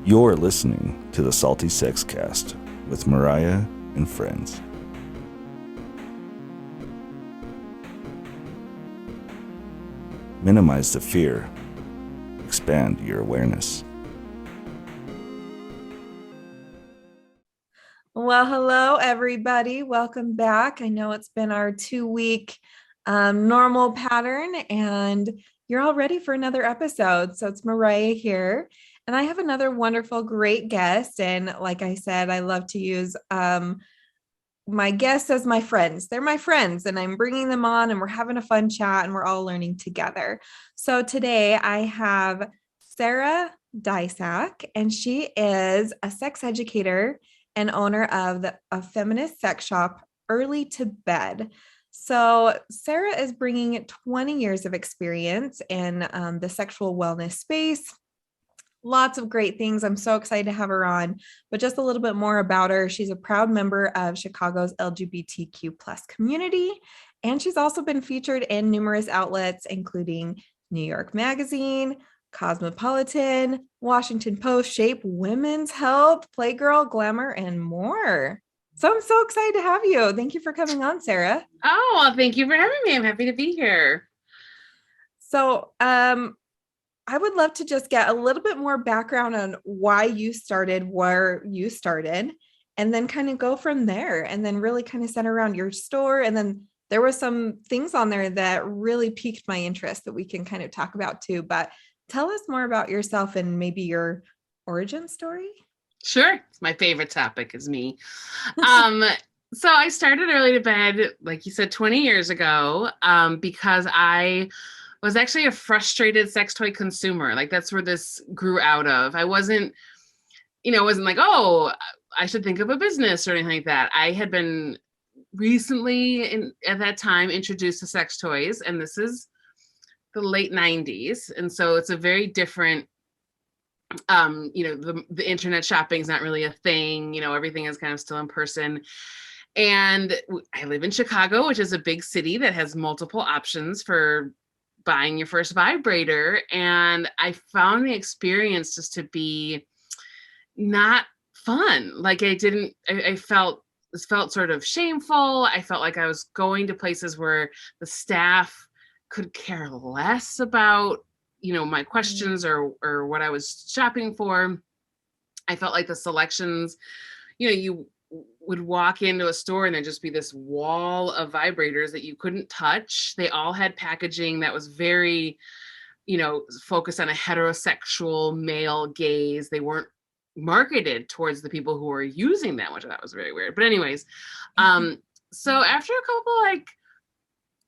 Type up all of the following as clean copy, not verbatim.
You're listening to the Salty Sex Cast with Mariah and friends. Minimize the fear. Expand your awareness. Well, hello, everybody. Welcome back. I know it's been our 2-week normal pattern, and you're all ready for another episode. So it's Mariah here, and I have another wonderful, great guest. And like I said, I love to use my guests as my friends. They're my friends, and I'm bringing them on, and we're having a fun chat, and we're all learning together. So today I have Searah Deysach, and she is a sex educator and owner of a feminist sex shop, Early to Bed. So Searah is bringing 20 years of experience in the sexual wellness space. Lots of great things. I'm so excited to have her on, but just a little bit more about her. She's a proud member of Chicago's LGBTQ plus community, and she's also been featured in numerous outlets, including New York Magazine, Cosmopolitan, Washington Post, Shape, Women's Health, Playgirl, Glamour, and more. So I'm so excited to have you. Thank you for coming on, Searah. Oh, well, thank you for having me. I'm happy to be here. So I would love to just get a little bit more background on why you started, where you started, and then kind of go from there, and then really kind of center around your store. And then there were some things on there that really piqued my interest that we can kind of talk about too. But tell us more about yourself and maybe your origin story. Sure. My favorite topic is me. So I started Early to Bed, like you said, 20 years ago, because I was actually a frustrated sex toy consumer. Like that's where this grew out of. I wasn't like, oh, I should think of a business or anything like that. I had been recently at that time introduced to sex toys, and this is the late 90s. And so it's a very different, the internet shopping is not really a thing, everything is kind of still in person. And I live in Chicago, which is a big city that has multiple options for buying your first vibrator. And I found the experience just to be not fun. Like I felt sort of shameful. I felt like I was going to places where the staff could care less about, my questions or what I was shopping for. I felt like the selections, you would walk into a store and there'd just be this wall of vibrators that you couldn't touch. They all had packaging that was very, focused on a heterosexual male gaze. They weren't marketed towards the people who were using them, which I thought was very weird. But anyways, so after a couple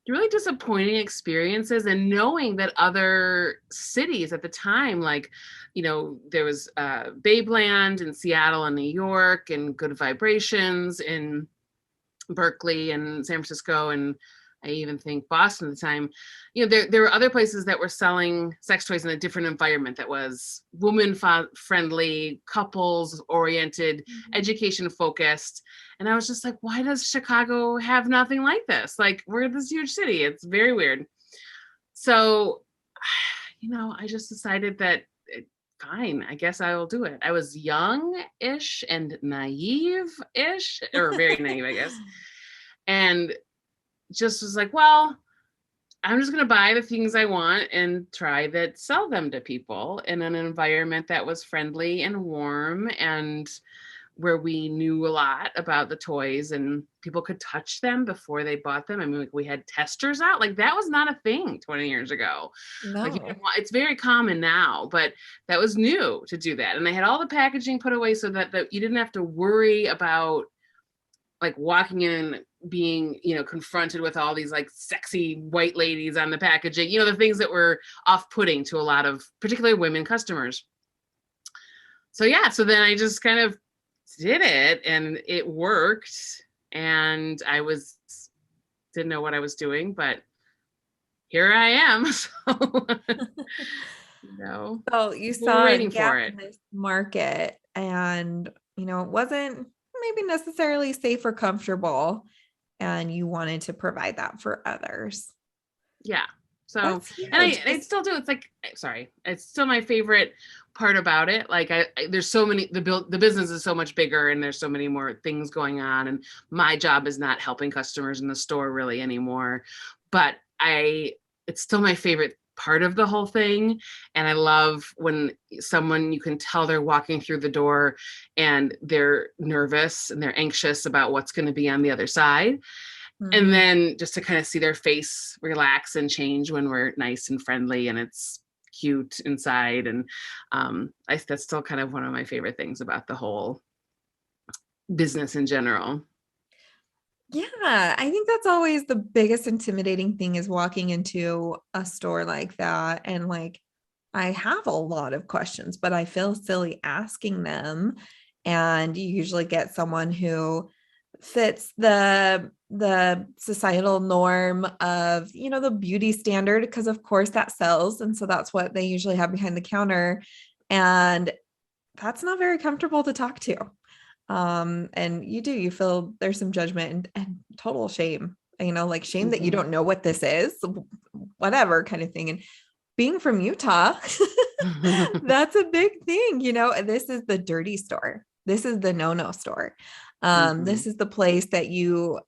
really disappointing experiences, and knowing that other cities at the time, there was Babeland in Seattle and New York, and Good Vibrations in Berkeley and San Francisco, and I even think Boston at the time, there were other places that were selling sex toys in a different environment that was woman-friendly, couples-oriented, education-focused. And I was just like, why does Chicago have nothing like this? Like, we're this huge city. It's very weird. So, I just decided that fine, I guess I will do it. I was young-ish and naive-ish, or very naive, I guess. And just was like, well, I'm just going to buy the things I want and try that, sell them to people in an environment that was friendly and warm, and where we knew a lot about the toys and people could touch them before they bought them. I mean, we had testers out. Like, that was not a thing 20 years ago. No. It's very common now, but that was new to do that. And they had all the packaging put away so that you didn't have to worry about walking in being, confronted with all these sexy white ladies on the packaging, the things that were off-putting to a lot of particularly women customers. So then I just kind of did it, and it worked, and I didn't know what I was doing, but here I am. So you saw a gap in this market, and it wasn't maybe necessarily safe or comfortable, and you wanted to provide that for others. Yeah. So, That's huge. and I still do. It's like, sorry, it's still my favorite part about it. Like there's so many, the business is so much bigger and there's so many more things going on. And my job is not helping customers in the store really anymore, but it's still my favorite part of the whole thing. And I love when someone, you can tell they're walking through the door and they're nervous and they're anxious about what's going to be on the other side. And then just to kind of see their face relax and change when we're nice and friendly and it's cute inside. And that's still kind of one of my favorite things about the whole business in general. Yeah, I think that's always the biggest intimidating thing is walking into a store like that. And like, I have a lot of questions, but I feel silly asking them. And you usually get someone who fits the societal norm of, the beauty standard, because of course that sells. And so that's what they usually have behind the counter. And that's not very comfortable to talk to. And you feel there's some judgment and total shame, like shame that you don't know what this is, whatever kind of thing. And being from Utah, that's a big thing. This is the dirty store. This is the no-no store. This is the place that you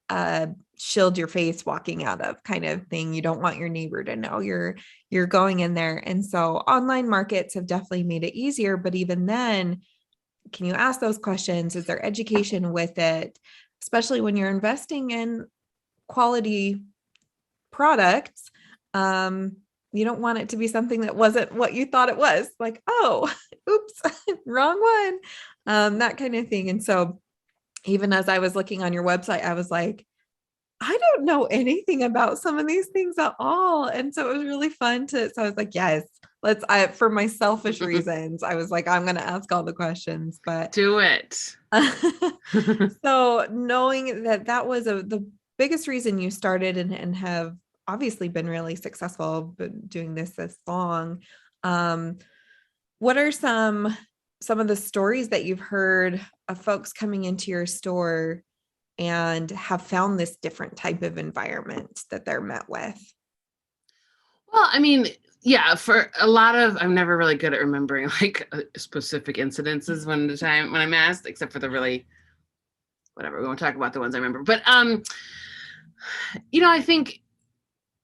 shield your face walking out of, kind of thing. You don't want your neighbor to know you're going in there. And so online markets have definitely made it easier, but even then, can you ask those questions? Is there education with it? Especially when you're investing in quality products. You don't want it to be something that wasn't what you thought it was. Like, oh, oops, wrong one. That kind of thing. And so even as I was looking on your website, I was like, I don't know anything about some of these things at all. And so it was really fun so I was like, yes, for my selfish reasons, I was like, I'm going to ask all the questions, but do it. So knowing that was the biggest reason you started and have obviously been really successful, but doing this long, what are some of the stories that you've heard of folks coming into your store and have found this different type of environment that they're met with? Well, I mean, yeah, for a lot of, I'm never really good at remembering like specific incidences when I'm asked, except for the really, whatever, we won't talk about the ones I remember. But, I think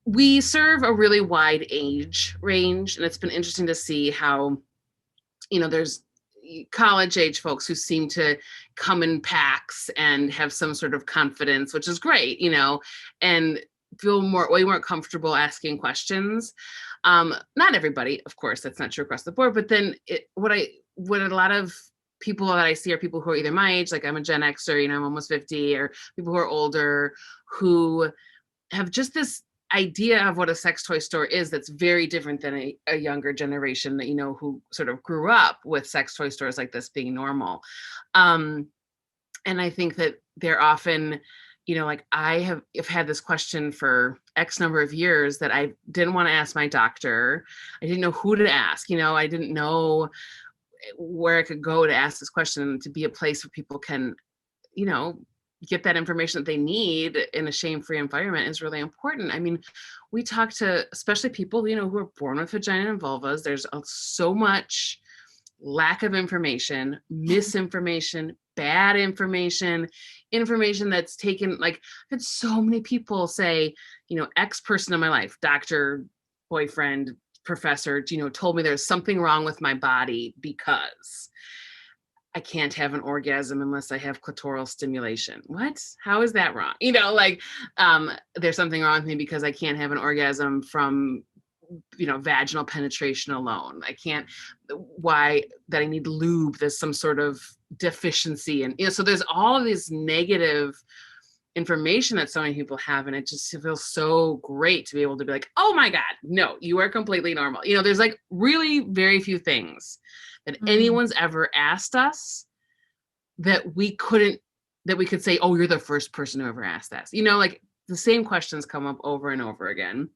we serve a really wide age range, and it's been interesting to see how, there's college age folks who seem to come in packs and have some sort of confidence, which is great, and feel way more comfortable asking questions. Not everybody, of course, that's not true across the board, but then what a lot of people that I see are people who are either my age, like I'm a Gen Xer, I'm almost 50, or people who are older who have just this idea of what a sex toy store is that's very different than a younger generation that who sort of grew up with sex toy stores like this being normal. And I think that they're often, like I have had this question for X number of years that I didn't want to ask my doctor. I didn't know who to ask. I didn't know where I could go to ask this question, to be a place where people can, get that information that they need in a shame-free environment is really important. I mean, we talk to especially people, who are born with vagina and vulvas. There's so much lack of information, misinformation, bad information that's taken. Like, I've had so many people say, X person in my life, doctor, boyfriend, professor, told me there's something wrong with my body because I can't have an orgasm unless I have clitoral stimulation. What? How is that wrong? There's something wrong with me because I can't have an orgasm from, vaginal penetration alone. Why that I need lube, there's some sort of deficiency. And, so there's all of this negative information that so many people have. And it just feels so great to be able to be like, oh my God, no, you are completely normal. There's like really very few things that anyone's ever asked us that we could say, oh, you're the first person who ever asked us. Like the same questions come up over and over again.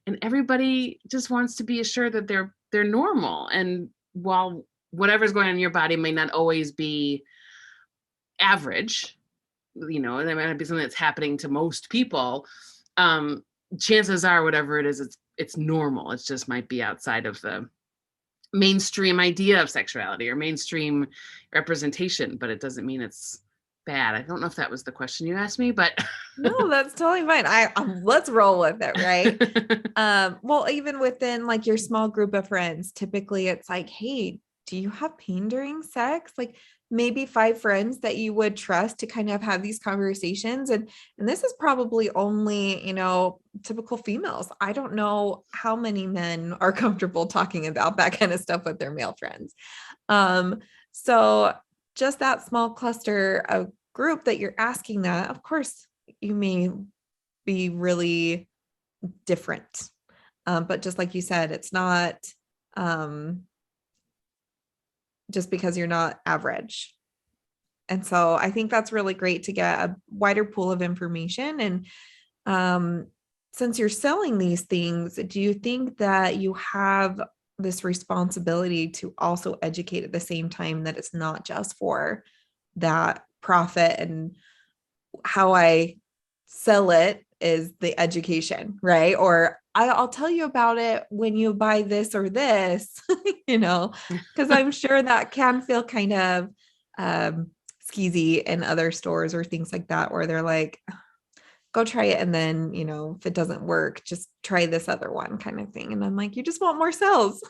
And everybody just wants to be assured that they're normal. And while whatever's going on in your body may not always be average, there might not be something that's happening to most people, chances are whatever it is, it's normal. It just might be outside of the mainstream idea of sexuality or mainstream representation, but it doesn't mean it's bad. I don't know if that was the question you asked me, but no, that's totally fine. Let's roll with it, right? Well, even within like your small group of friends, typically it's like, hey, do you have pain during sex? Like maybe 5 friends that you would trust to kind of have these conversations. And this is probably only, typical females. I don't know how many men are comfortable talking about that kind of stuff with their male friends. So just that small cluster of group that you're asking that, of course, you may be really different. But just like you said, it's not just because you're not average. And so I think that's really great to get a wider pool of information. And since you're selling these things, do you think that you have this responsibility to also educate at the same time, that it's not just for that profit, and how I sell it is the education, right? Or I'll tell you about it when you buy this or this, because I'm sure that can feel kind of skeezy in other stores or things like that, where they're like, go try it. And then, if it doesn't work, just try this other one kind of thing. And I'm like, you just want more sales.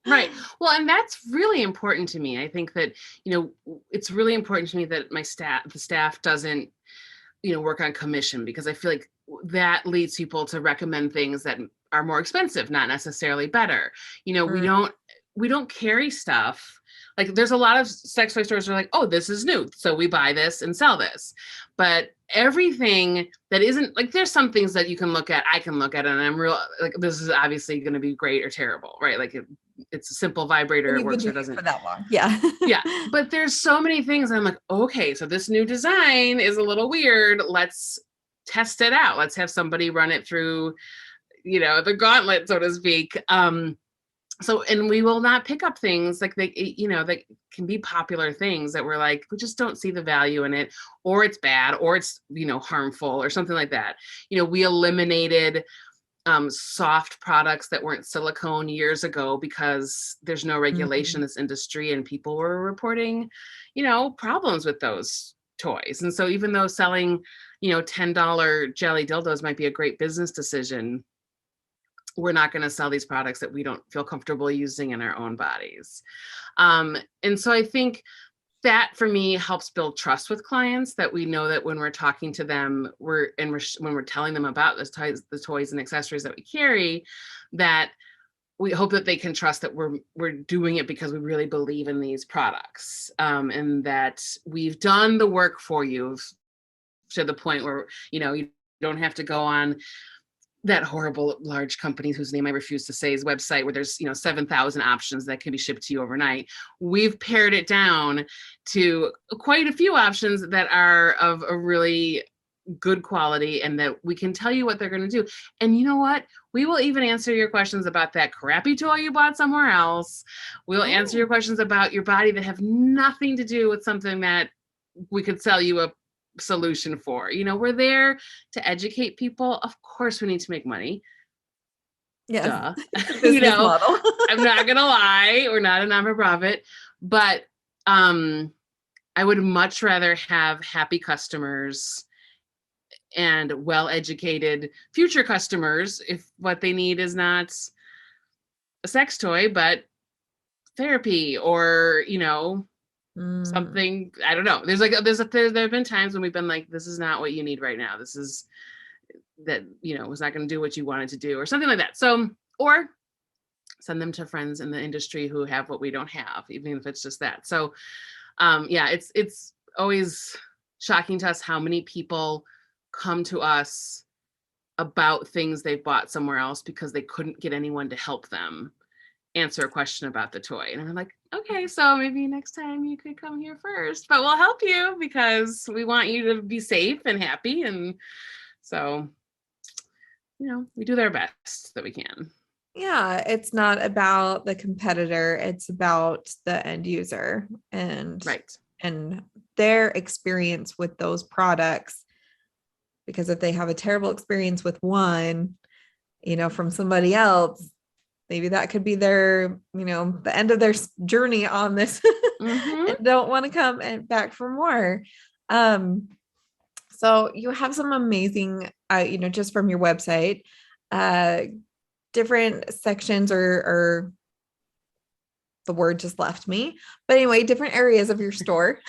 Right. Well, and that's really important to me. I think that, it's really important to me that the staff doesn't, work on commission, because I feel like that leads people to recommend things that are more expensive, not necessarily better. We don't carry stuff. Like there's a lot of sex toy stores that are like, oh, this is new, so we buy this and sell this. But everything that isn't, like, there's some things that you can look at, I can look at, and I'm real like, this is obviously going to be great or terrible, right? Like it's a simple vibrator, it works or doesn't. For that long. Yeah. Yeah. But there's so many things I'm like, okay, so this new design is a little weird. Let's test it out. Let's have somebody run it through, the gauntlet, so to speak. So, and we will not pick up things like that can be popular things that we're like, we just don't see the value in it, or it's bad, or it's, harmful or something like that. We eliminated soft products that weren't silicone years ago because there's no regulation in this industry, and people were reporting, problems with those toys. And so even though selling, $10 jelly dildos might be a great business decision, we're not going to sell these products that we don't feel comfortable using in our own bodies. And so I think that for me helps build trust with clients, that we know that when we're talking to them, when we're telling them about the toys and accessories that we carry, that we hope that they can trust that we're doing it because we really believe in these products, and that we've done the work for you to the point where, you don't have to go on that horrible large company whose name I refuse to say, his website, where there's 7,000 options that can be shipped to you overnight. We've pared it down to quite a few options that are of a really good quality, and that we can tell you what they're going to do. And you know what? We will even answer your questions about that crappy toy you bought somewhere else. We'll answer your questions about your body that have nothing to do with something that we could sell you a solution for. We're there to educate people. Of course we need to make money. Yeah. Model. I'm not gonna lie, we're not a non-for-profit, but I would much rather have happy customers and well-educated future customers if what they need is not a sex toy, but therapy or something. I don't know. There have been times when we've been like, this is not what you need right now. This is that, was not going to do what you wanted to do, or something like that. So, or send them to friends in the industry who have what we don't have, even if it's just that. So, it's always shocking to us how many people come to us about things they bought somewhere else because they couldn't get anyone to help them answer a question about the toy. And I'm like, okay, so maybe next time you could come here first, but we'll help you because we want you to be safe and happy. And so, we do our best that we can. Yeah, it's not about the competitor, it's about the end user and their experience with those products. Because if they have a terrible experience with one, from somebody else, maybe that could be their, the end of their journey on this and don't want to come back for more. So you have some amazing, just from your website, different sections or the word just left me, but anyway, different areas of your store.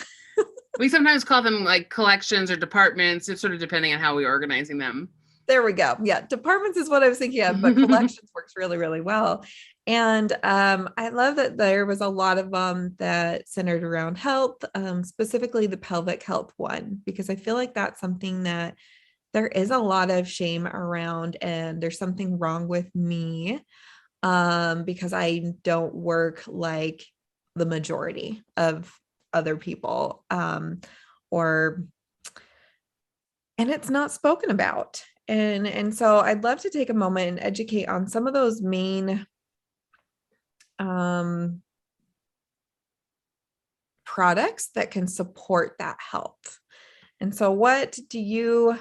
We sometimes call them like collections or departments. It's sort of depending on how we're organizing them. There we go. Yeah. Departments is what I was thinking of, but collections works really, really well. And I love that there was a lot of them that centered around health, specifically the pelvic health one, because I feel like that's something that there is a lot of shame around, and there's something wrong with me because I don't work like the majority of other people, and it's not spoken about. And so I'd love to take a moment and educate on some of those main products that can support that health. And so what do you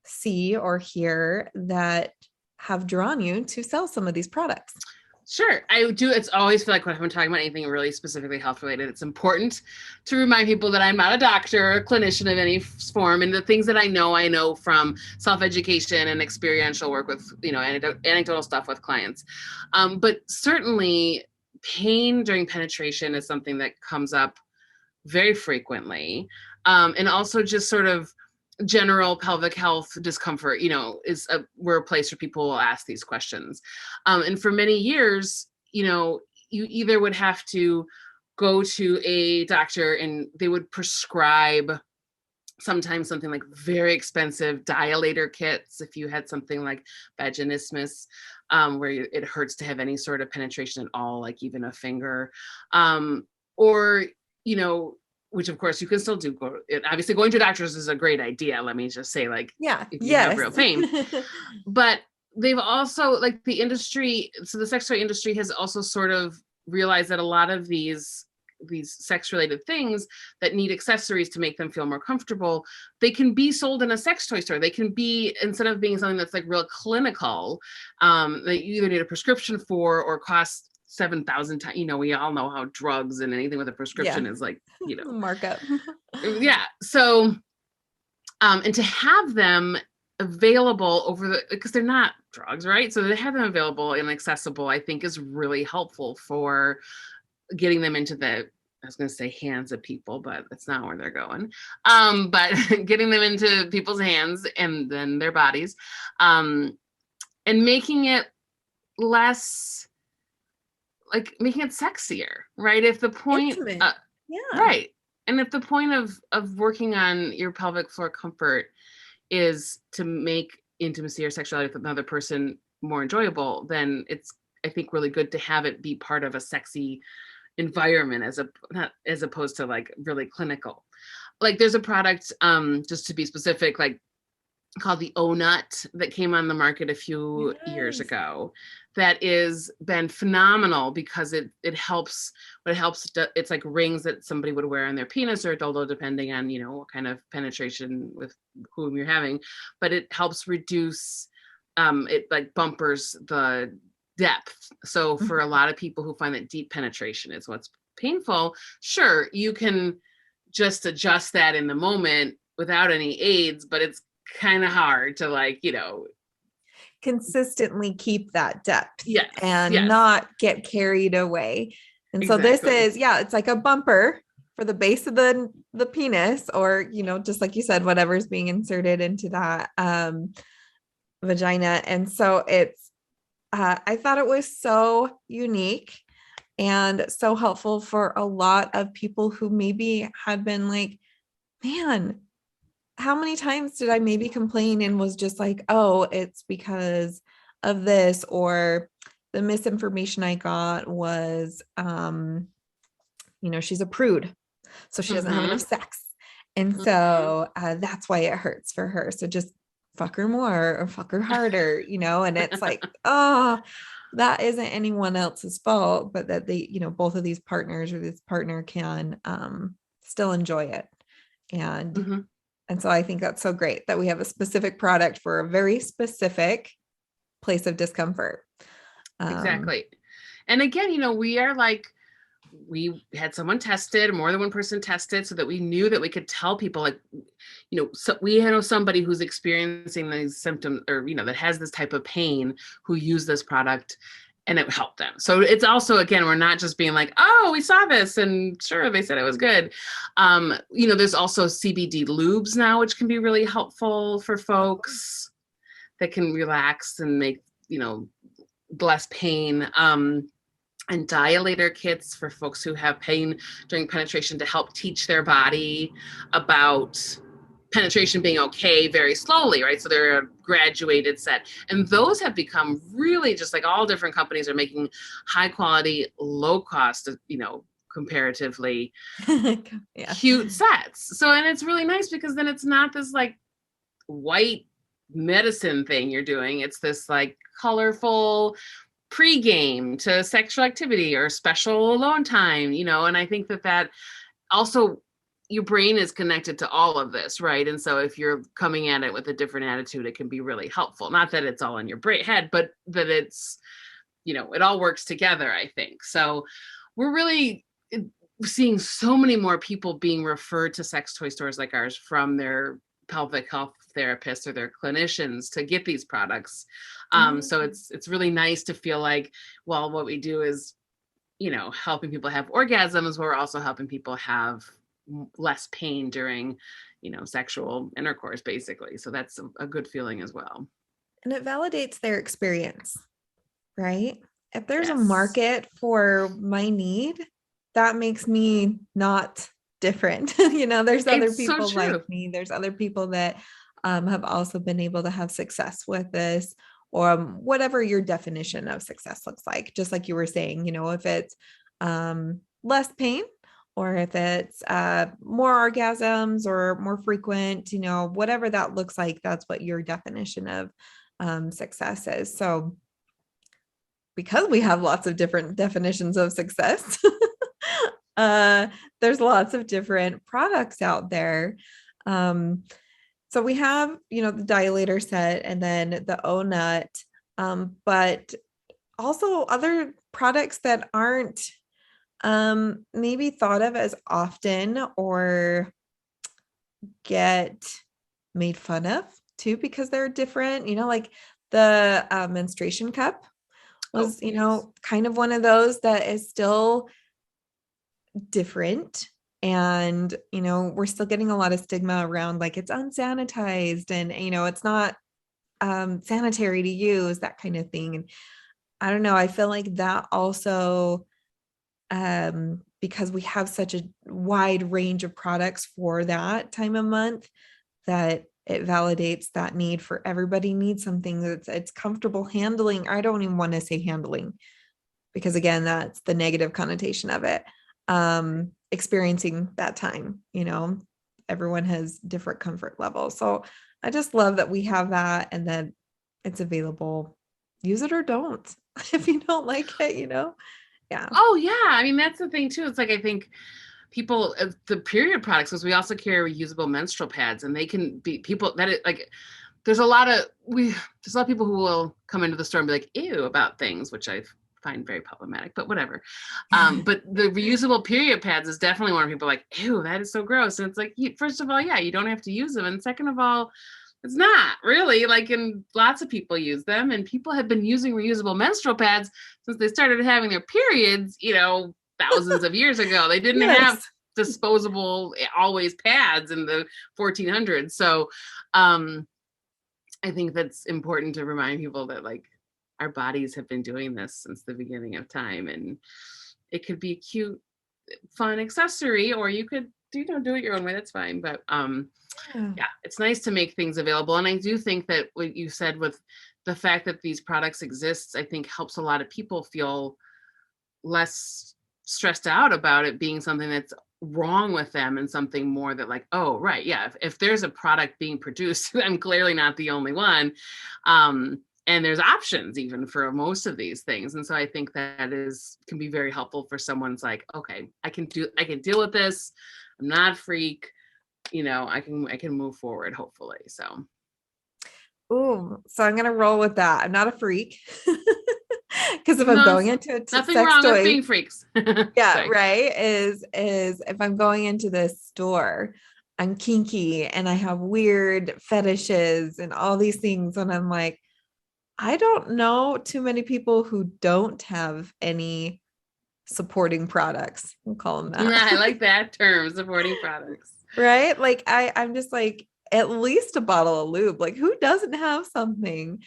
see or hear that have drawn you to sell some of these products? Sure. I do. It's always feel like when I'm talking about anything really specifically health related, it's important to remind people that I'm not a doctor or a clinician of any form. And the things that I know from self-education and experiential work with, anecdotal stuff with clients. But certainly pain during penetration is something that comes up very frequently. And also just sort of general pelvic health discomfort, we're a place where people will ask these questions. And for many years, you either would have to go to a doctor and they would prescribe sometimes something like very expensive dilator kits if you had something like vaginismus, where it hurts to have any sort of penetration at all, like even a finger, or which of course you can still do. Obviously going to doctors is a great idea. Let me just say, if you have real pain, but they've also, like, the industry, so the sex toy industry has also sort of realized that a lot of these sex related things that need accessories to make them feel more comfortable, they can be sold in a sex toy store. They can be, instead of being something that's like real clinical, that you either need a prescription for or cost 7,000 times. We all know how drugs and anything with a prescription is like, markup. Yeah. So, and to have them available because they're not drugs, right? So to have them available and accessible, I think is really helpful for getting them into I was going to say hands of people, but that's not where they're going. But getting them into people's hands and then their bodies, and making it less, like making it sexier, right? If the point, right. And if the point of working on your pelvic floor comfort is to make intimacy or sexuality with another person more enjoyable, then it's, I think, really good to have it be part of a sexy environment as opposed to like really clinical. Like there's a product, just to be specific, like called the O-Nut that came on the market a few years ago, that is been phenomenal because it helps, it's like rings that somebody would wear on their penis or dildo, depending on, what kind of penetration with whom you're having, but it helps reduce, it like bumpers the depth. So for a lot of people who find that deep penetration is what's painful, sure, you can just adjust that in the moment without any aids, but it's kind of hard to consistently keep that depth and yes. not get carried away. And Exactly. So this is, it's like a bumper for the base of the penis, or, just like you said, whatever's being inserted into that vagina. And so it's, I thought it was so unique and so helpful for a lot of people who maybe had been like, man, how many times did I maybe complain and was just like, oh, it's because of this, or the misinformation I got was, she's a prude, so she doesn't have enough sex. And so that's why it hurts for her. So just fuck her more or fuck her harder, and it's like, oh, that isn't anyone else's fault, but that they, both of these partners or this partner can still enjoy it. And so I think that's so great that we have a specific product for a very specific place of discomfort. Exactly. And again, we had someone tested, more than one person tested, so that we knew that we could tell people, so we know somebody who's experiencing these symptoms, or, that has this type of pain, who used this product and it helped them. So it's also, again, we're not just being like, oh, we saw this and sure, they said it was good. There's also Cbd Lubes now, which can be really helpful for folks that can relax and make, less pain. And dilator kits for folks who have pain during penetration to help teach their body about penetration being okay very slowly, right? So they're a graduated set. And those have become really, just like all different companies are making high quality, low cost, comparatively cute sets. So, and it's really nice because then it's not this like white medicine thing you're doing. It's this like colorful pre-game to sexual activity or special alone time, and I think that also, your brain is connected to all of this, right? And so if you're coming at it with a different attitude, it can be really helpful. Not that it's all in your head, but that it's, it all works together, I think. So we're really seeing so many more people being referred to sex toy stores like ours from their pelvic health therapists or their clinicians to get these products. So it's really nice to feel like, well, what we do is, helping people have orgasms, but we're also helping people have less pain during, sexual intercourse, basically. So that's a good feeling as well. And it validates their experience, right? If there's a Yes. market for my need, that makes me not different. There's other It's so people true. like me. There's other people that have also been able to have success with this, or whatever your definition of success looks like. Just like you were saying, if it's less pain, or if it's more orgasms or more frequent, whatever that looks like, that's what your definition of success is. So because we have lots of different definitions of success, there's lots of different products out there. So we have, the dilator set and then the O-Nut, but also other products that aren't maybe thought of as often or get made fun of too, because they're different, like the menstruation cup was, kind of one of those that is still different. And, we're still getting a lot of stigma around like it's unsanitized and, it's not sanitary to use, that kind of thing. And I don't know, I feel like that also, because we have such a wide range of products for that time of month, that it validates that need for everybody needs something that's it's comfortable handling. I don't even want to say handling, because again, that's the negative connotation of it. Experiencing that time, everyone has different comfort levels. So I just love that we have that and that it's available. Use it or don't. If you don't like it, yeah. Oh yeah. I mean, that's the thing too. It's like, I think people, the period products, because we also carry reusable menstrual pads, and they can be people that it like, there's a lot of people who will come into the store and be like, ew, about things, which I find very problematic, but whatever. But the reusable period pads is definitely one of people like, ew, that is so gross. And it's like, first of all, yeah, you don't have to use them. And second of all, it's not really like, and lots of people use them, and people have been using reusable menstrual pads since they started having their periods, thousands of years ago. They didn't have disposable always pads in the 1400s. So I think that's important to remind people that like our bodies have been doing this since the beginning of time, and it could be a cute, fun accessory, or you could do it your own way. That's fine. But yeah, it's nice to make things available. And I do think that what you said with the fact that these products exist, I think helps a lot of people feel less stressed out about it being something that's wrong with them, and something more that like, oh, right. Yeah. If there's a product being produced, I'm clearly not the only one. And there's options even for most of these things. And so I think that can be very helpful for someone's like, okay, I can deal with this. I'm not a freak. I can move forward, hopefully. So. Ooh, so I'm gonna roll with that. I'm not a freak. Because if I'm No, going into a nothing sex wrong with toy, being freaks. yeah, Sorry. right, is if I'm going into this store, I'm kinky and I have weird fetishes and all these things, and I'm like, I don't know too many people who don't have any supporting products. We'll call them that. I like that term, supporting products. Right? Like I'm just like at least a bottle of lube. Like who doesn't have something?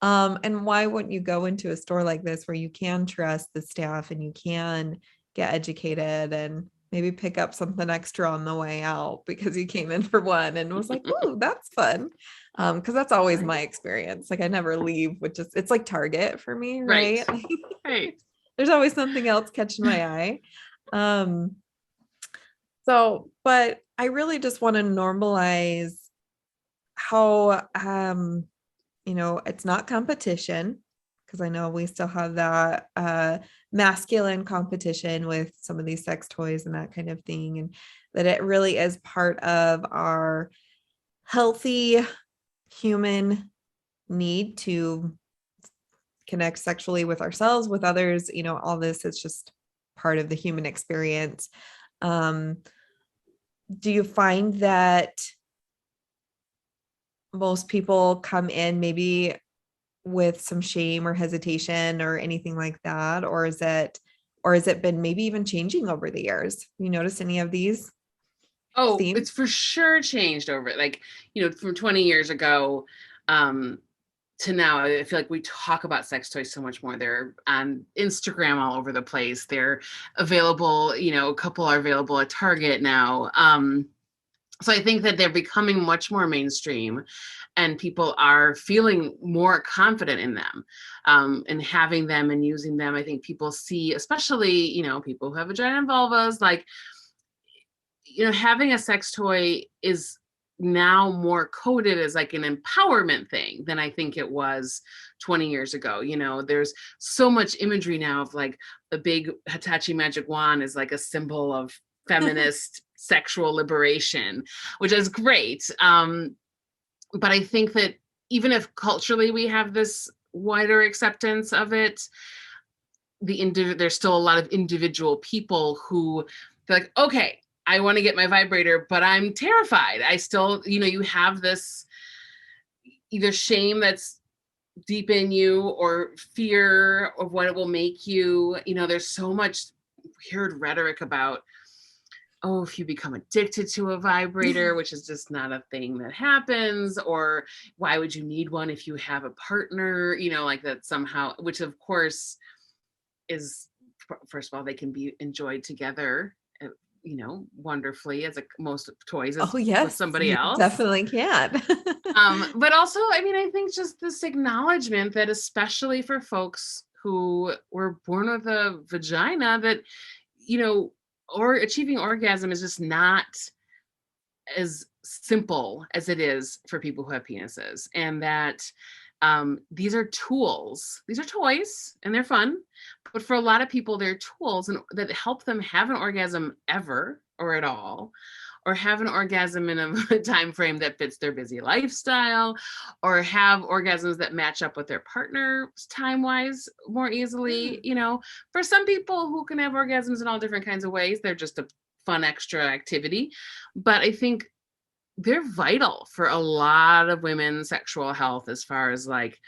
And why wouldn't you go into a store like this where you can trust the staff and you can get educated and maybe pick up something extra on the way out because you came in for one and was like, "Ooh, that's fun." Because that's always my experience. Like I never leave, which is it's like Target for me, Right. right? Right. There's always something else catching my eye. Um, so, but I really just want to normalize how it's not competition because I know we still have that masculine competition with some of these sex toys and that kind of thing, and that it really is part of our healthy human need to connect sexually with ourselves, with others, all this is just part of the human experience. Um, do you find that most people come in maybe with some shame or hesitation or anything like that, or has it been maybe even changing over the years? You notice any of these Oh, themes? it's for sure changed over like, from 20 years ago to now. I feel like we talk about sex toys so much more. They're on Instagram all over the place. They're available, a couple are available at Target now. So I think that they're becoming much more mainstream and people are feeling more confident in them, and having them and using them. I think people see, especially, people who have vagina and vulvas, like, having a sex toy is now more coded as like an empowerment thing than I think it was 20 years ago. There's so much imagery now of like the big Hitachi magic wand is like a symbol of feminist sexual liberation, which is great. But I think that even if culturally we have this wider acceptance of it, there's still a lot of individual people who feel like, okay, I want to get my vibrator, but I'm terrified. I still, you have this either shame that's deep in you or fear of what it will make you. There's so much weird rhetoric about, oh, if you become addicted to a vibrator, which is just not a thing that happens, or why would you need one if you have a partner, like that somehow, which of course is, first of all, they can be enjoyed together, wonderfully as most toys as Oh with yes, somebody you else. definitely can. But also, I think just this acknowledgement that especially for folks who were born with a vagina, that, or achieving orgasm is just not as simple as it is for people who have penises, and that these are tools, these are toys, and they're fun, but for a lot of people they're tools and that help them have an orgasm ever or at all, or have an orgasm in a time frame that fits their busy lifestyle, or have orgasms that match up with their partner time wise more easily. For some people who can have orgasms in all different kinds of ways, they're just a fun extra activity. But I think they're vital for a lot of women's sexual health, as far as like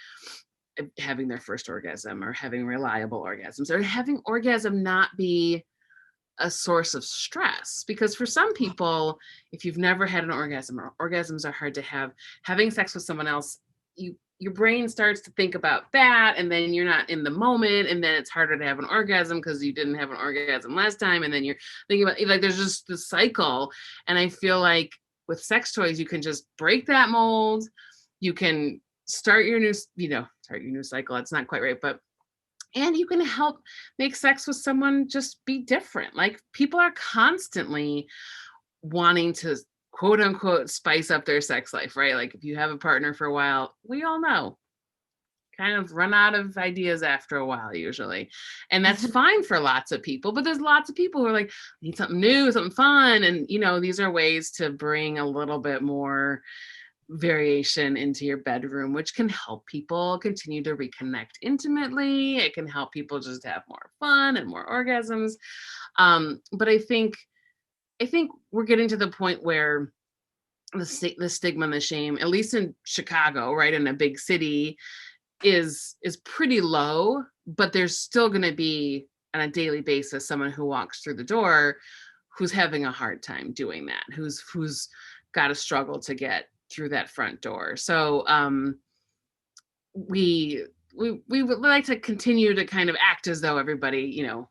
having their first orgasm or having reliable orgasms, or having orgasm not be a source of stress. Because for some people, if you've never had an orgasm, or orgasms are hard to have, having sex with someone else, your brain starts to think about that, and then you're not in the moment, and then it's harder to have an orgasm because you didn't have an orgasm last time, and then you're thinking about, like, there's just this cycle. And I feel like with sex toys, you can just break that mold. You can start your new cycle. It's not quite right, but and you can help make sex with someone just be different. Like, people are constantly wanting to quote unquote spice up their sex life, right? Like, if you have a partner for a while, we all know, kind of run out of ideas after a while usually. And that's fine for lots of people, but there's lots of people who are like, I need something new, something fun. And, these are ways to bring a little bit more variation into your bedroom, which can help people continue to reconnect intimately. It can help people just have more fun and more orgasms. But I think we're getting to the point where the stigma and the shame, at least in Chicago, right, in a big city, is pretty low, but there's still going to be on a daily basis someone who walks through the door who's having a hard time doing that, who's got to struggle to get through that front door. So we would like to continue to kind of act as though everybody, you know,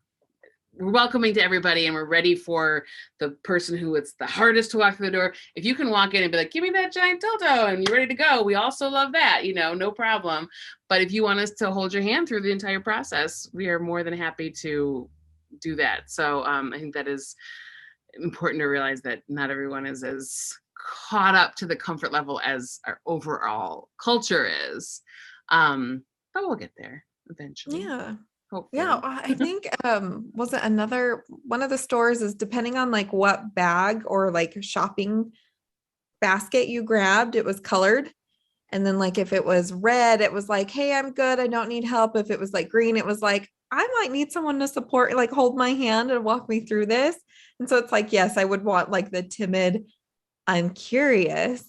we're welcoming to everybody and we're ready for the person who it's the hardest to walk through the door. If you can walk in and be like, give me that giant dildo and you're ready to go, we also love that, you know, no problem. But if you want us to hold your hand through the entire process, we are more than happy to do that. So I think that is important to realize that not everyone is as caught up to the comfort level as our overall culture is. But we'll get there eventually. Yeah. Hopefully. Yeah, I think was it another one of the stores is depending on like what bag or like shopping basket you grabbed, it was colored. And then like if it was red, it was like, hey, I'm good, I don't need help. If it was like green, it was like, I might need someone to support, like hold my hand and walk me through this. And so it's like, yes, I would want like the timid, I'm curious.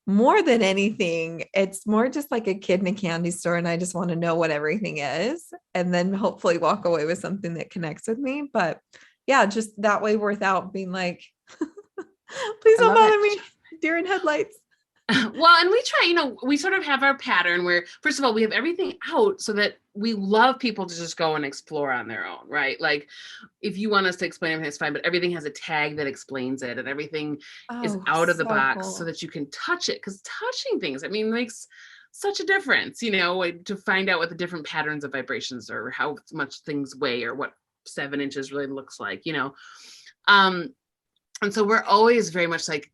More than anything, it's more just like a kid in a candy store and I just want to know what everything is and then hopefully walk away with something that connects with me. But yeah, just that way without being like, please don't bother me, deer in headlights. Well, and we try, you know, we sort of have our pattern where, first of all, we have everything out so that we love people to just go and explore on their own, right? Like if you want us to explain everything, it's fine, but everything has a tag that explains it and everything is out of the box so that you can touch it. Because touching things, I mean, makes such a difference, you know, to find out what the different patterns of vibrations or how much things weigh or what 7 inches really looks like, you know. And so we're always very much like,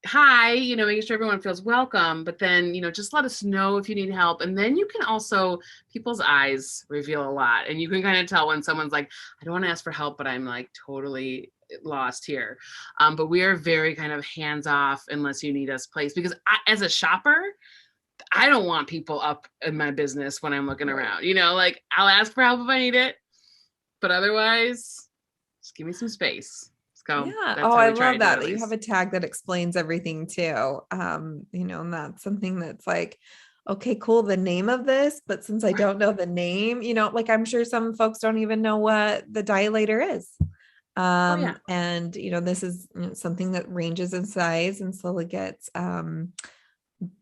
hi, you know, making sure everyone feels welcome, but then, you know, just let us know if you need help. And then you can also, people's eyes reveal a lot. And you can kind of tell when someone's like, I don't want to ask for help, but I'm like totally lost here. But we are very kind of hands off unless you need us placed, because as a shopper, I don't want people up in my business when I'm looking around, you know, like I'll ask for help if I need it, but otherwise just give me some space. Go. Yeah. Oh, I love that you have a tag that explains everything too. You know, and that's something that's like, okay, cool, the name of this, but since I don't know the name, you know, like I'm sure some folks don't even know what the dilator is. And you know, this is something that ranges in size and slowly gets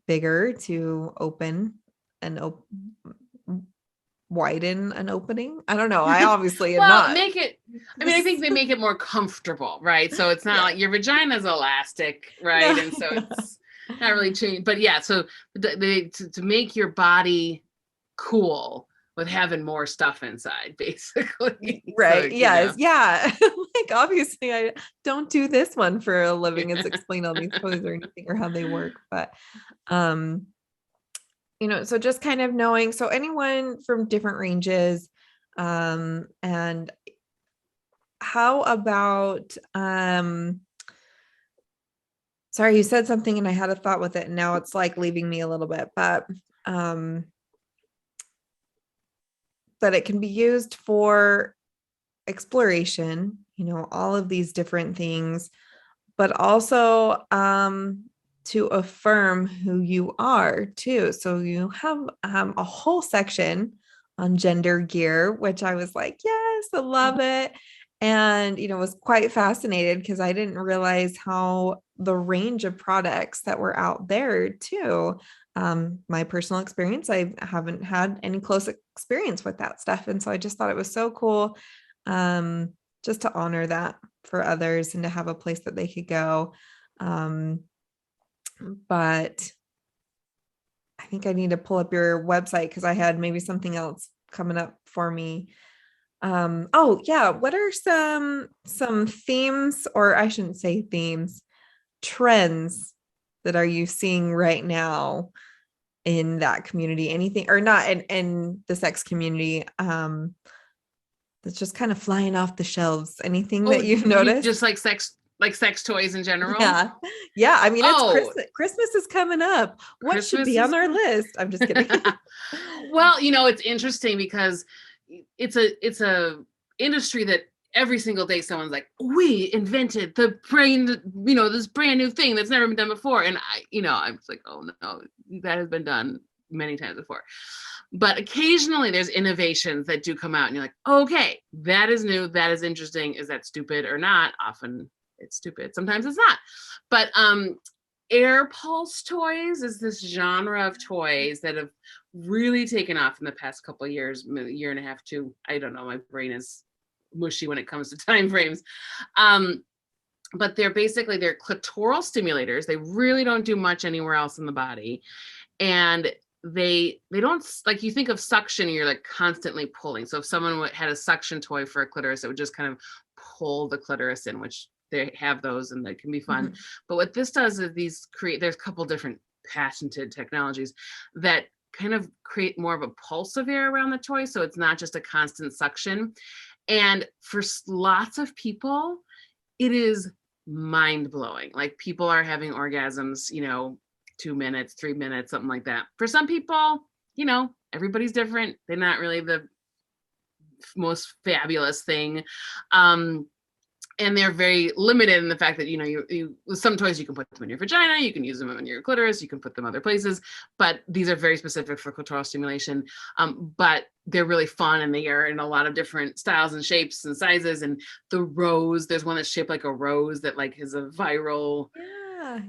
bigger to open and widen an opening. I don't know. I obviously am not. Make it, I mean, I think they make it more comfortable, right? So it's not like your vagina is elastic, right? And so it's not really changed. But yeah, so to make your body cool with having more stuff inside, basically. Right. So, yes. Yeah. Like obviously I don't do this one for a living and explain all these toys or anything or how they work. But you know, so just kind of knowing, so anyone from different ranges, and how about, sorry, you said something and I had a thought with it and now it's like leaving me a little bit, but, that it can be used for exploration, you know, all of these different things, but also, to affirm who you are too. So you have a whole section on gender gear, which I was like, yes, I love it. And, you know, was quite fascinated because I didn't realize how the range of products that were out there too. My personal experience, I haven't had any close experience with that stuff. And so I just thought it was so cool, just to honor that for others and to have a place that they could go. But I think I need to pull up your website because I had maybe something else coming up for me. Oh yeah. What are some themes, or I shouldn't say themes, trends that are you seeing right now in that community? Anything or not in the sex community, that's just kind of flying off the shelves? Anything that you've noticed? Just like sex Like sex toys in general? Yeah. Yeah. I mean, it's Oh, Christmas is coming up. What should Christmas be on is our list? I'm just kidding. Well, it's interesting because it's a industry that every single day someone's like, we invented the brain, this brand new thing that's never been done before. And I'm just like, oh no, that has been done many times before. But occasionally there's innovations that do come out and you're like, okay, that is new, that is interesting. Is that stupid or not? Often it's stupid, sometimes it's not. But air pulse toys is this genre of toys that have really taken off in the past couple of years, year and a half, two. I don't know, my brain is mushy when it comes to time frames. But they're clitoral stimulators. They really don't do much anywhere else in the body. And they don't, like, you think of suction, you're like constantly pulling. So if someone had a suction toy for a clitoris, it would just kind of pull the clitoris in, which they have those and they can be fun. Mm-hmm. But what this does is there's a couple different patented technologies that kind of create more of a pulse of air around the toy. So it's not just a constant suction. And for lots of people, it is mind blowing. Like, people are having orgasms, 2 minutes, 3 minutes, something like that. For some people, everybody's different. They're not really the most fabulous thing. And they're very limited in the fact that, you with some toys, you can put them in your vagina, you can use them in your clitoris, you can put them other places, but these are very specific for clitoral stimulation. But they're really fun, and they are in a lot of different styles and shapes and sizes. And the rose, there's one that's shaped like a rose that like is a viral.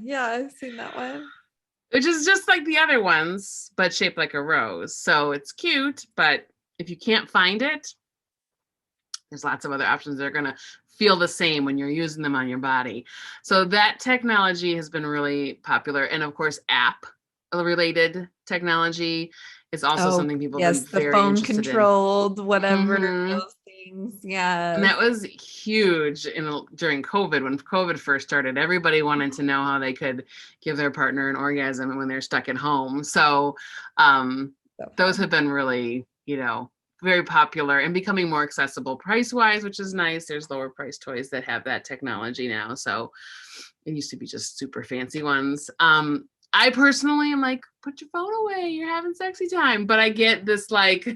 Yeah, I've seen that one. Which is just like the other ones, but shaped like a rose. So it's cute, but if you can't find it, there's lots of other options that are going to feel the same when you're using them on your body. So that technology has been really popular. And of course, app-related technology is also something people have been very interested in. The phone controlled, whatever, those things. Yeah. And that was huge during COVID. When COVID first started, everybody wanted to know how they could give their partner an orgasm when they're stuck at home. So those have been really, very popular and becoming more accessible price-wise, which is nice. There's lower price toys that have that technology now. So it used to be just super fancy ones. I personally am like, put your phone away, you're having sexy time. But I get this, like,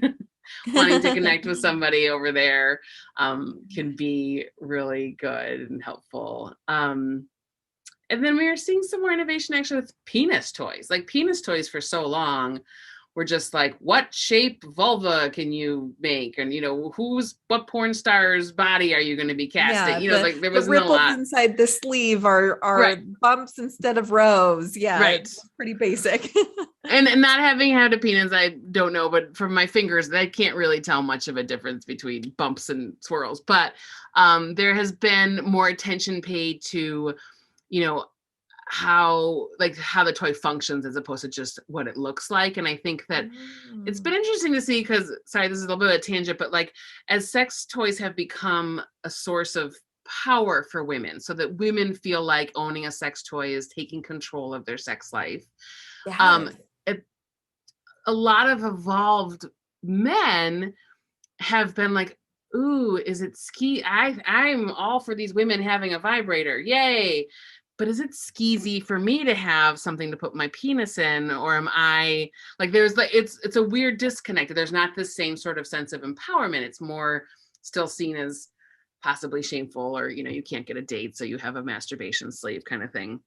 wanting to connect with somebody over there can be really good and helpful. And then we are seeing some more innovation actually with penis toys. Like, penis toys for so long were just like, what shape vulva can you make? And, what porn star's body are you going to be casting? Yeah, there wasn't ripples a lot. Inside the sleeve are right. Bumps instead of rows. Yeah. Right. Pretty basic. and not having had a penis, I don't know, but from my fingers, I can't really tell much of a difference between bumps and swirls. But there has been more attention paid to, how the toy functions as opposed to just what it looks like. And I think that it's been interesting to see, because, sorry, this is a little bit of a tangent, but like, as sex toys have become a source of power for women, so that women feel like owning a sex toy is taking control of their sex life. Yes. A lot of evolved men have been like, ooh, is it I'm all for these women having a vibrator. Yay. But is it skeezy for me to have something to put my penis in? Or am I like, there's like, it's a weird disconnect. There's not the same sort of sense of empowerment. It's more still seen as possibly shameful, or, you can't get a date, so you have a masturbation slave kind of thing.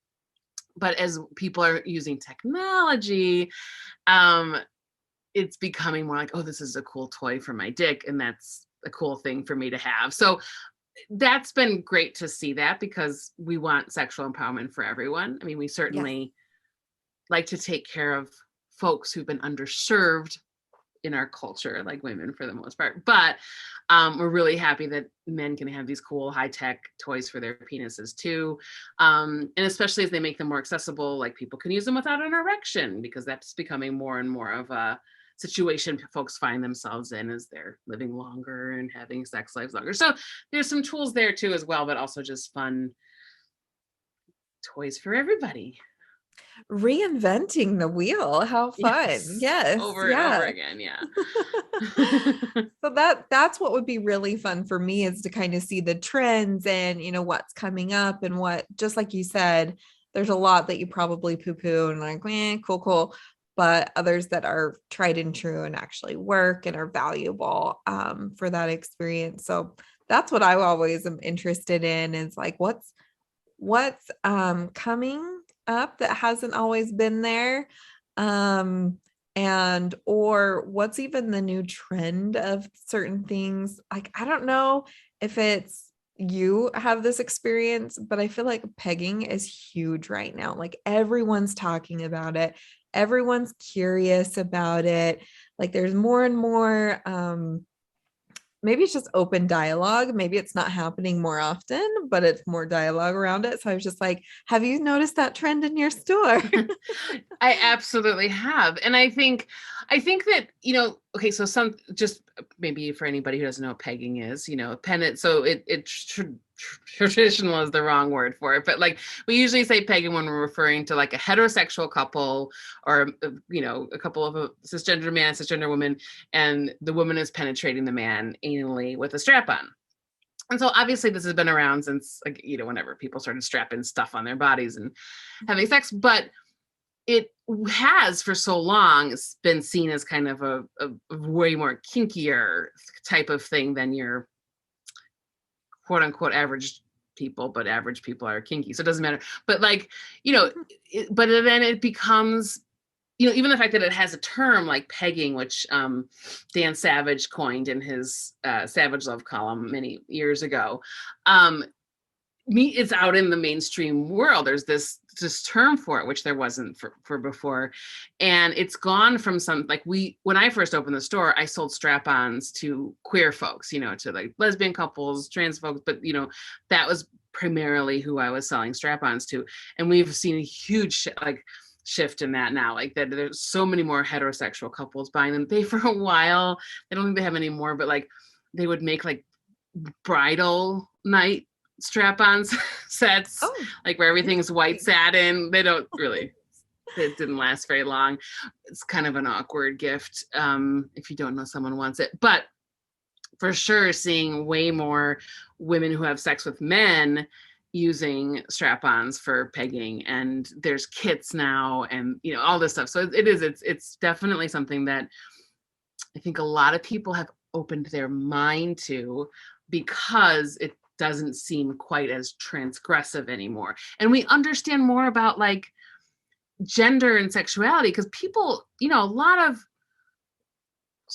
But as people are using technology, it's becoming more like, oh, this is a cool toy for my dick, and that's a cool thing for me to have. So that's been great to see that, because we want sexual empowerment for everyone. I mean, we certainly like to take care of folks who've been underserved in our culture, like women for the most part. But we're really happy that men can have these cool high-tech toys for their penises too. And especially as they make them more accessible, like, people can use them without an erection, because that's becoming more and more of a situation folks find themselves in as they're living longer and having sex lives longer. So there's some tools there too as well, but also just fun toys for everybody. Reinventing the wheel. How fun. Yes. Over and over Yeah. again. Yeah. So that's what would be really fun for me, is to kind of see the trends and, what's coming up, and what, just like you said, there's a lot that you probably poo-poo and like, cool. But others that are tried and true and actually work and are valuable for that experience. So that's what I always am interested in, is like, what's coming up that hasn't always been there, and or what's even the new trend of certain things. Like, I don't know if it's you have this experience, but I feel like pegging is huge right now. Like, everyone's talking about it, everyone's curious about it. Like, there's more and more maybe it's just open dialogue. Maybe it's not happening more often, but it's more dialogue around it. So I was just like, have you noticed that trend in your store? I absolutely have. And I think that, okay, so just maybe for anybody who doesn't know what pegging is, so traditional is the wrong word for it, but like, we usually say pegging when we're referring to like a heterosexual couple, or, a couple of a cisgender man, cisgender woman, and the woman is penetrating the man anally with a strap-on. And so obviously this has been around since, like, whenever people started strapping stuff on their bodies and having sex, but it has for so long been seen as kind of a way more kinkier type of thing than your quote unquote average people, but average people are kinky. So it doesn't matter. But like, but then it becomes, even the fact that it has a term like pegging, which Dan Savage coined in his Savage Love column many years ago. It's out in the mainstream world. There's this term for it, which there wasn't for before. And it's gone from when I first opened the store, I sold strap-ons to queer folks, to like lesbian couples, trans folks, but that was primarily who I was selling strap-ons to. And we've seen a huge shift in that now, like that there's so many more heterosexual couples buying them. For a while, I don't think they have any more, but like they would make like bridal night strap-on sets, like where everything's white satin. They don't really, it didn't last very long. It's kind of an awkward gift if you don't know someone wants it. But for sure, seeing way more women who have sex with men using strap-ons for pegging, and there's kits now, and all this stuff. So it's definitely something that I think a lot of people have opened their mind to, because it doesn't seem quite as transgressive anymore. And we understand more about like gender and sexuality, because people, a lot of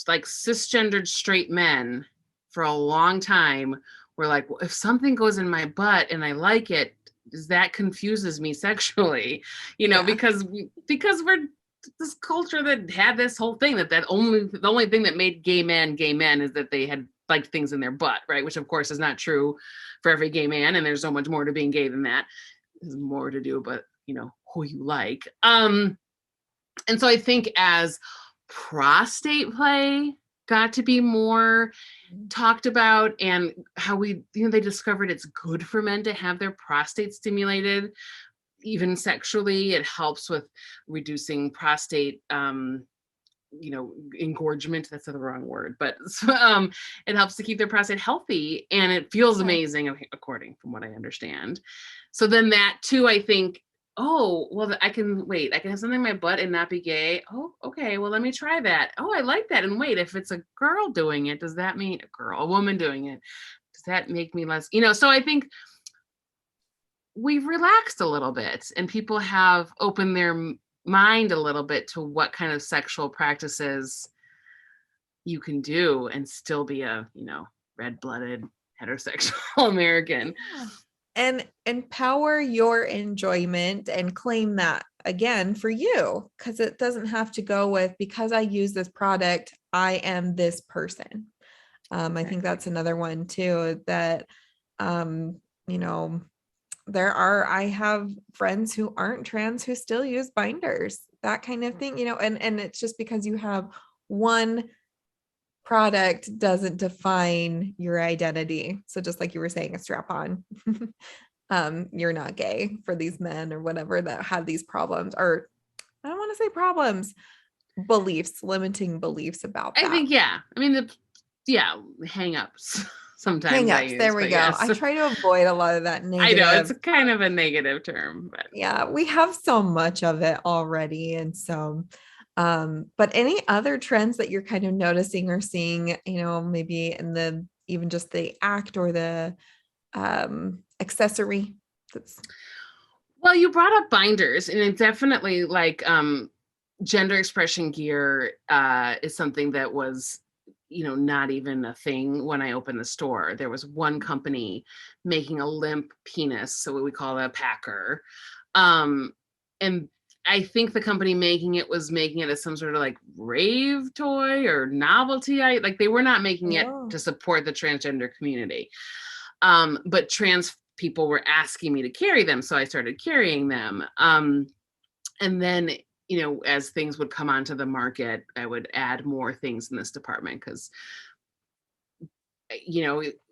like cisgendered straight men for a long time were like, well, if something goes in my butt and I like it, that confuses me sexually, because we're this culture that had this whole thing the only thing that made gay men is that they had liked things in their butt, right? Which of course is not true for every gay man, and there's so much more to being gay than that. There's more to do, but who you like. And so I think as prostate play got to be more talked about, and how they discovered it's good for men to have their prostate stimulated, even sexually. It helps with reducing prostate engorgement. That's the wrong word, but it helps to keep their prostate healthy, and it feels amazing, according from what I understand. So then that too, I think, I can have something in my butt and not be gay. Oh, okay, well, let me try that. Oh, I like that. And wait, if it's a girl doing it, does that mean a woman doing it, does that make me less, so I think we've relaxed a little bit, and people have opened their mind a little bit to what kind of sexual practices you can do and still be a, red-blooded heterosexual American. And empower your enjoyment and claim that again for you, because it doesn't have to go with, because I use this product, I am this person. I think that's another one too, that, I have friends who aren't trans who still use binders, that kind of thing, and it's just because you have one product doesn't define your identity. So just like you were saying, a strap on. you're not gay for these men or whatever that have these problems, or I don't want to say problems, beliefs, limiting beliefs about I that. think, yeah. I mean, hang-ups sometimes I Hang-ups, use, there we but go. yes. I try to avoid a lot of that I know it's negative. kind of a negative term, but Yeah, we have so much of it already. And so, but any other trends that you're kind of noticing or seeing, maybe in the even just the act or the accessory that's well, you brought up binders, and it definitely like gender expression gear is something that was, not even a thing when I opened the store. There was one company making a limp penis, so what we call a packer. And I think the company making it was making it as some sort of like rave toy or novelty. Like they were not making it to support the transgender community. But trans people were asking me to carry them, so I started carrying them. And then, as things would come onto the market, I would add more things in this department because,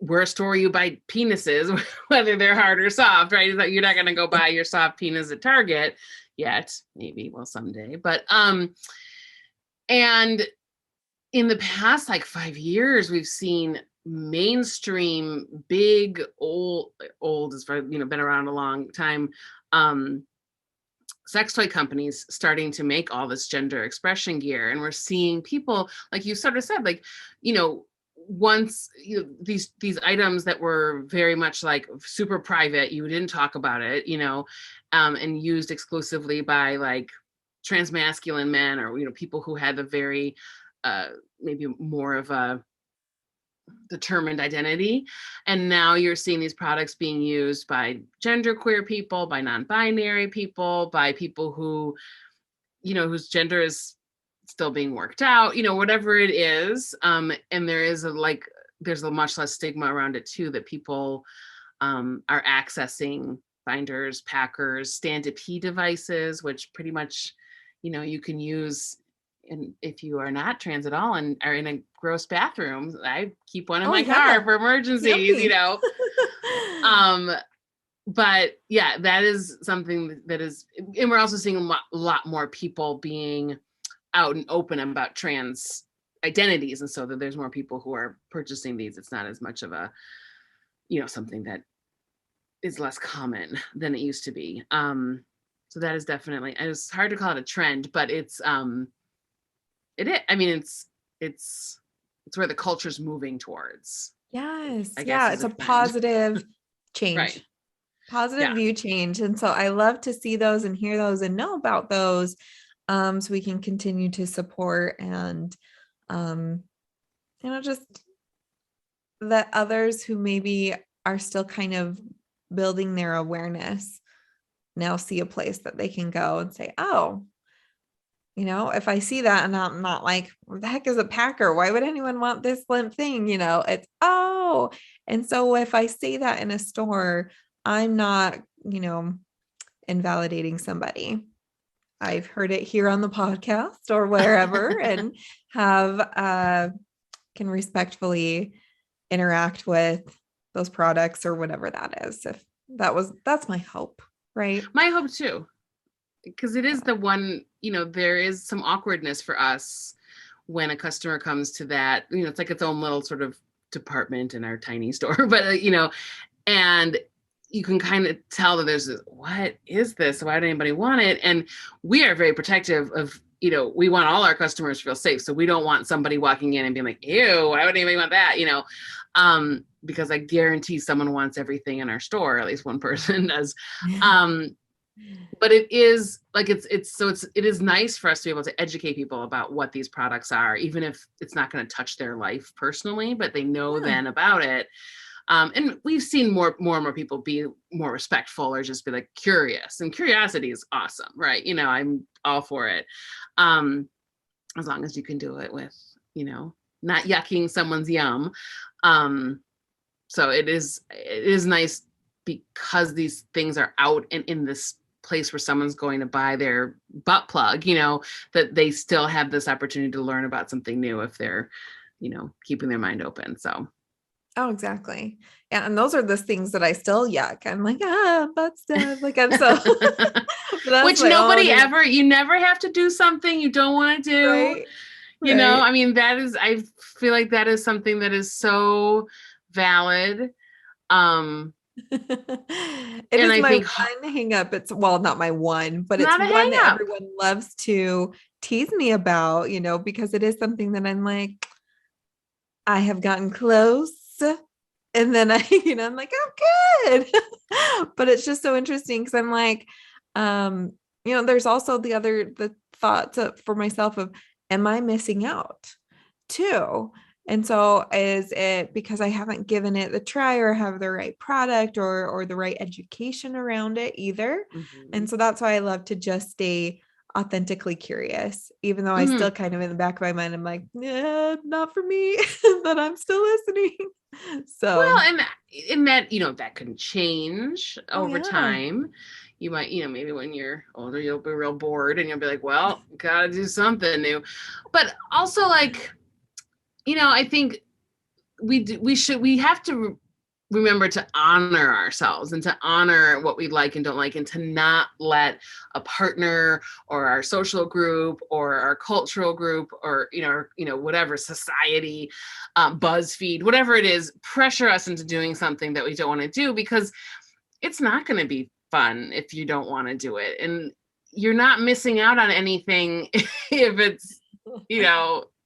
we're a store you buy penises, whether they're hard or soft, right? You're not going to go buy your soft penis at Target yet. Maybe, well, someday. But, and in the past, like 5 years, we've seen mainstream, big, old as far, been around a long time, sex toy companies starting to make all this gender expression gear. And we're seeing people, like you sort of said, like, once these items that were very much like super private, you didn't talk about it, and used exclusively by like transmasculine men or, people who had a very, maybe more of a determined identity. And now you're seeing these products being used by genderqueer people, by non-binary people, by people who, whose gender is still being worked out, whatever it is. And there's a much less stigma around it too, that people are accessing binders, packers, stand-to-pee devices, which pretty much, you can use. And if you are not trans at all and are in a gross bathroom, I keep one in my car for emergencies, but yeah, that is something that is, and we're also seeing a lot more people being out and open about trans identities. And so that there's more people who are purchasing these. It's not as much of a, something that is less common than it used to be. So that is definitely, and it's hard to call it a trend, but it's, it is. I mean, it's where the culture's moving towards. Yes. I guess Yeah. It's a positive change, right? Positive view change. And so I love to see those and hear those and know about those. So we can continue to support and, just that others who maybe are still kind of building their awareness now see a place that they can go and say, oh, if I see that and I'm not like, what the heck is a packer? Why would anyone want this limp thing? It's, oh, and so if I see that in a store, I'm not, invalidating somebody. I've heard it here on the podcast or wherever and have, can respectfully interact with those products or whatever that is. If that's my hope, right? My hope too. Because it is the one, there is some awkwardness for us when a customer comes to that, it's like its own little sort of department in our tiny store, but, and you can kind of tell that there's this, what is this? Why would anybody want it? And we are very protective of, we want all our customers to feel safe. So we don't want somebody walking in and being like, ew, why would anybody want that? Because I guarantee someone wants everything in our store, at least one person does. But it is like, it is nice for us to be able to educate people about what these products are, even if it's not going to touch their life personally, but they know then about it. And we've seen more and more people be more respectful or just be like curious, and curiosity is awesome, right? I'm all for it. As long as you can do it with, not yucking someone's yum. So it is nice because these things are out and in this place where someone's going to buy their butt plug, that they still have this opportunity to learn about something new if they're, keeping their mind open. So Oh, exactly. Yeah, and those are the things that I still yuck. I'm like, butt stuff. Like I'm so but that's Which my nobody own, ever, you never have to do something you don't want to do. right? You know, Right. I mean, I feel like that is something that is so valid. It And is I my think one hang up. It's well, not my one, but it's not a one hang that up. everyone loves to tease me about, because it is something that I'm like, I have gotten close. And then I'm like, oh, good. But it's just so interesting because I'm like, there's also the thought for myself of, am I missing out too? And so is it because I haven't given it the try or have the right product or the right education around it either? Mhm. And so that's why I love to just stay authentically curious, even though I still Mhm. kind of in the back of my mind, I'm like, yeah, not for me, but I'm still listening. Well, So, and that, that can change oh over yeah. time. You might, maybe when you're older, you'll be real bored and you'll be like, well, gotta do something new. But also like, I think we have to remember to honor ourselves and to honor what we like and don't like, and to not let a partner or our social group or our cultural group or whatever society, BuzzFeed, whatever it is, pressure us into doing something that we don't want to do, because it's not going to be fun if you don't want to do it, and you're not missing out on anything if it's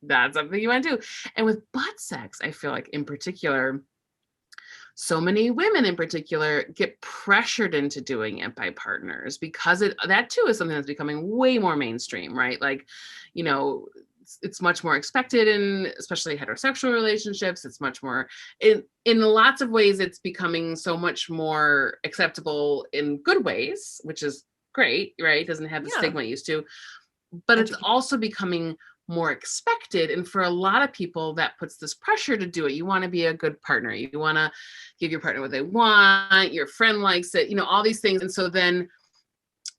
not something you want to do. And with butt sex, I feel like in particular, so many women in particular get pressured into doing it by partners, because that too is something that's becoming way more mainstream, right? Like, it's much more expected in especially heterosexual relationships. It's much more in lots of ways, it's becoming so much more acceptable in good ways, which is great, right? It doesn't have the Yeah. stigma it used to, but it's Educate. also becoming more expected. And for a lot of people, that puts this pressure to do it. You want to be a good partner. You want to give your partner what they want. Your friend likes it, all these things. And so then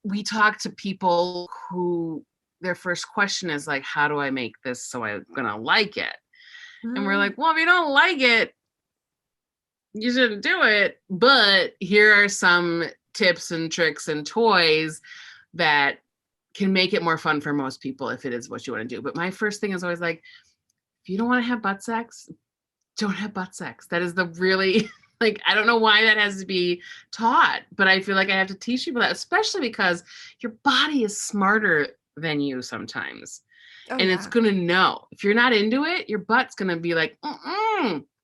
we talk to people who their first question is like, how do I make this so I'm going to like it? And we're like, well, if you don't like it, you shouldn't do it. But here are some tips and tricks and toys that can make it more fun for most people if it is what you want to do. But my first thing is always like, if you don't want to have butt sex, don't have butt sex. That is the really, like, I don't know why that has to be taught, but I feel like I have to teach people that, especially because your body is smarter than you sometimes. Oh And it's yeah. going to know. If you're not into it, your butt's going to be like,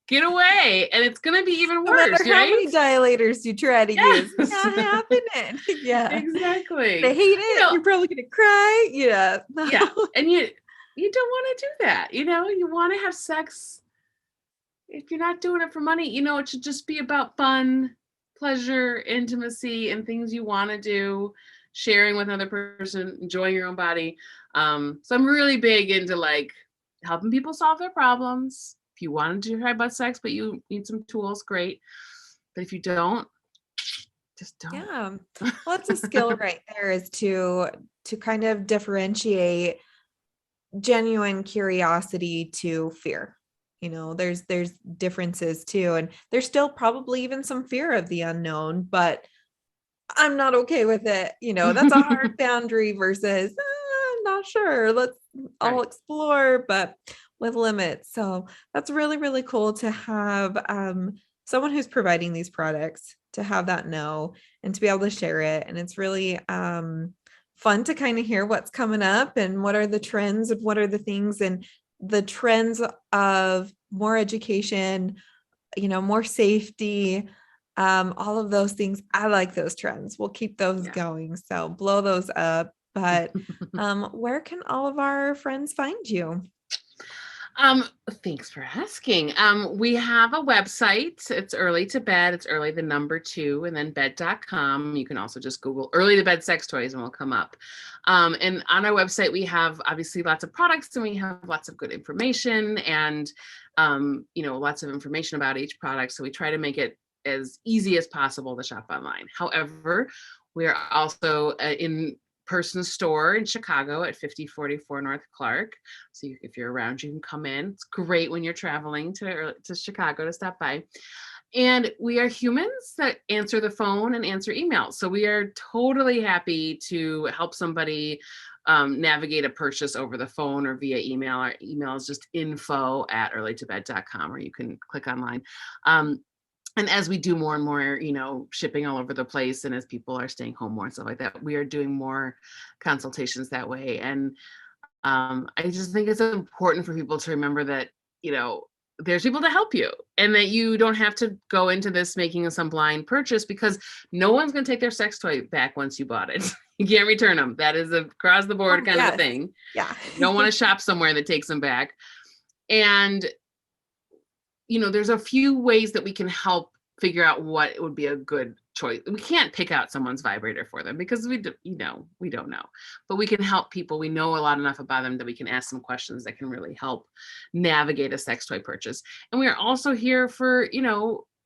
get away. And it's going to be even No matter worse, how right? many dilators you try to use, Yes, not happening. Yeah. They exactly. hate it. You're probably gonna cry. Yeah. No. Yeah. And you don't want to do that. You want to have sex. If you're not doing it for money, it should just be about fun, pleasure, intimacy, and things you want to do, sharing with another person, enjoying your own body. So I'm really big into like helping people solve their problems. If you wanted to try butt sex, but you need some tools, great. But if you don't, just don't. Yeah. Well, it's a skill right there is to kind of differentiate genuine curiosity to fear. There's differences too. And there's still probably even some fear of the unknown, but I'm not okay with it. That's a hard boundary versus not sure. I'll Right. explore, but with limits. So that's really, really cool to have someone who's providing these products to have that know and to be able to share it. And it's really fun to kind of hear what's coming up and what are the trends and what are the things and the trends of more education, more safety, all of those things. I like those trends. We'll keep those Yeah. going. So blow those up. But where can all of our friends find you? Thanks for asking. We have a website. It's Early to Bed. It's early the number 2 and then bed.com. You can also just Google Early to Bed sex toys and we'll come up. And on our website, we have obviously lots of products and we have lots of good information and, lots of information about each product. So we try to make it as easy as possible to shop online. However, we are also in person store in Chicago at 5044 North Clark. So if you're around, you can come in. It's great when you're traveling to Chicago to stop by. And we are humans that answer the phone and answer emails. So we are totally happy to help somebody navigate a purchase over the phone or via email. Our email is just info@earlytobed.com, or you can click online. And as we do more and more, shipping all over the place, and as people are staying home more and stuff like that, we are doing more consultations that way. And I just think it's important for people to remember that, there's people to help you, and that you don't have to go into this making some blind purchase, because no one's going to take their sex toy back once you bought it. You can't return them. That is a across the board kind of a thing. Yeah. You don't want to shop somewhere that takes them back. And, there's a few ways that we can help figure out what would be a good choice. We can't pick out someone's vibrator for them because we don't know, but we can help people. We know a lot enough about them that we can ask some questions that can really help navigate a sex toy purchase. And we are also here for,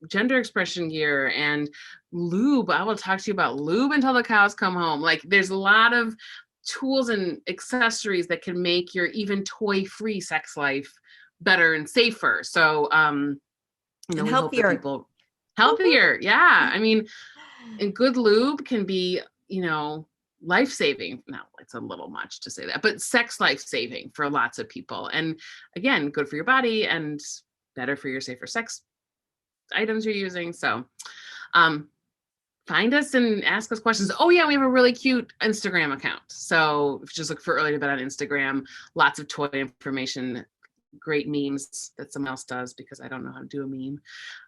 gender expression gear and lube. I will talk to you about lube until the cows come home. Like, there's a lot of tools and accessories that can make your even toy-free sex life better and safer. So, and healthier. People healthier. Yeah. I mean, and good lube can be, life-saving. No, it's a little much to say that, but sex life-saving for lots of people. And again, good for your body and better for your safer sex items you're using. So, find us and ask us questions. Oh yeah, we have a really cute Instagram account. So if you just look for Early to Bed on Instagram, lots of toy information, great memes that someone else does, because I don't know how to do a meme.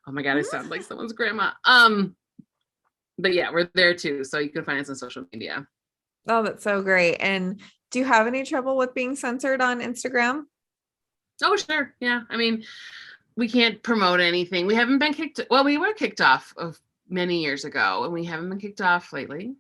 Oh my God, I sound like someone's grandma. But yeah, we're there too. So you can find us on social media. Oh, that's so great. And do you have any trouble with being censored on Instagram? Oh, sure. Yeah. I mean, we can't promote anything. We haven't been kicked. Well, we were kicked off of many years ago, and we haven't been kicked off lately.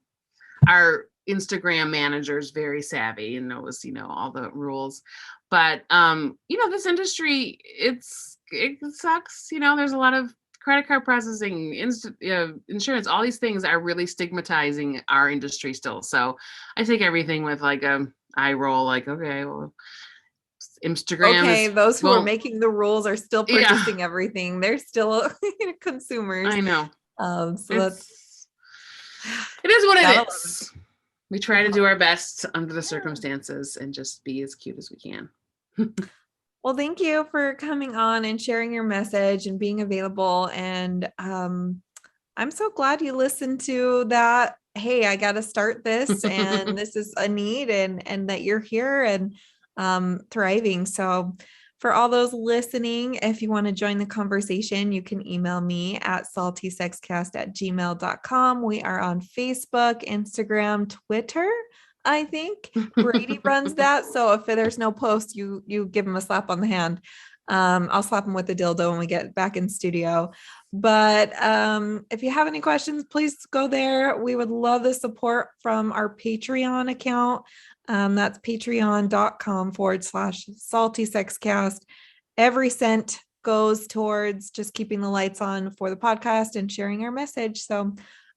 Our Instagram manager is very savvy and knows, all the rules. But, this industry, it sucks. There's a lot of credit card processing, insurance, all these things are really stigmatizing our industry still. So I take everything with like a eye roll, like, okay, well, Instagram. Okay, those who are making the rules are still purchasing everything. They're still consumers. I know. So it is what it is. We try to do our best under the circumstances and just be as cute as we can. Well, thank you for coming on and sharing your message and being available. And I'm so glad you listened to that. Hey, I got to start this, and this is a need, and that you're here and thriving. So for all those listening, if you want to join the conversation, you can email me at saltysexcast@gmail.com. We are on Facebook, Instagram, Twitter. I think Brady runs that. So if there's no post, you give him a slap on the hand. I'll slap him with a dildo when we get back in studio. But if you have any questions, please go there. We would love the support from our Patreon account. That's patreon.com/saltysexcast. Every cent goes towards just keeping the lights on for the podcast and sharing our message. So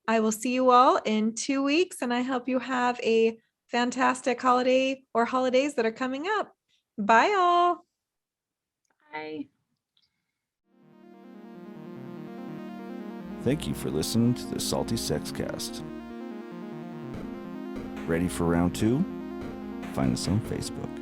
I will see you all in 2 weeks, and I hope you have a fantastic holiday or holidays that are coming up. Bye all. Bye. Thank you for listening to the Salty Sexcast. Ready for round 2? Find us on Facebook.